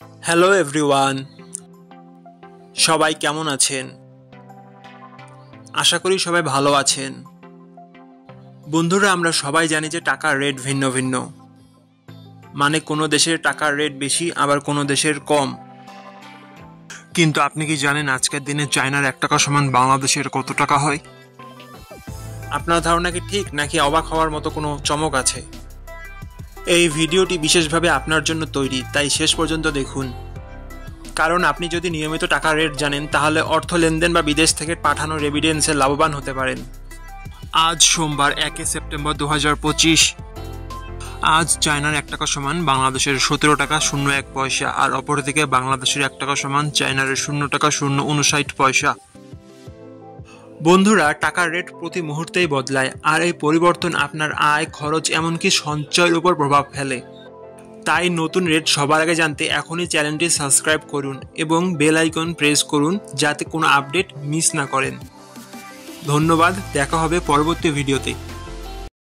Hello everyone, সবাই কেমন আছেন? আশা করি সবাই ভালো আছেন। বন্ধুরা, আমরা সবাই জানি যে টাকার রেট ভিন্ন ভিন্ন। মানে কোনো দেশের টাকার রেট বেশি, আবার কোনো দেশের কম। কিন্তু আপনি কি জানেন আজকের দিনে চায়নার 1 টাকা সমান বাংলাদেশের কত টাকা হয়? আপনার ধারণা কি ঠিক, নাকি অবাক হওয়ার মতো কোনো চমক আছে? এই ভিডিওটি বিশেষভাবে আপনার জন্য তৈরি, তাই শেষ পর্যন্ত দেখুন। কারণ আপনি যদি নিয়মিত টাকার রেট জানেন, তাহলে অর্থ লেনদেন বা বিদেশ থেকে পাঠানো রেমিটেন্সে লাভবান হতে পারেন। আজ সোমবার 1 সেপ্টেম্বর 2025। আজ চায়নার 1 টাকা সমান বাংলাদেশের 17 টাকা 01 পয়সা, আর অপরদিকে বাংলাদেশের 1 টাকা সমান চায়নার 0 টাকা 0.59 পয়সা। বন্ধুরা, টাকার রেট প্রতি মুহূর্তেই বদলায়, আর এই পরিবর্তন আপনার আয়, খরচ, এমনকি সঞ্চয়ের উপর প্রভাব ফেলে। তাই নতুন রেট সবার আগে জানতে এখনই চ্যানেলটি সাবস্ক্রাইব করুন এবং বেল আইকন প্রেস করুন, যাতে কোনো আপডেট মিস না করেন। ধন্যবাদ, দেখা হবে পরবর্তী ভিডিওতে।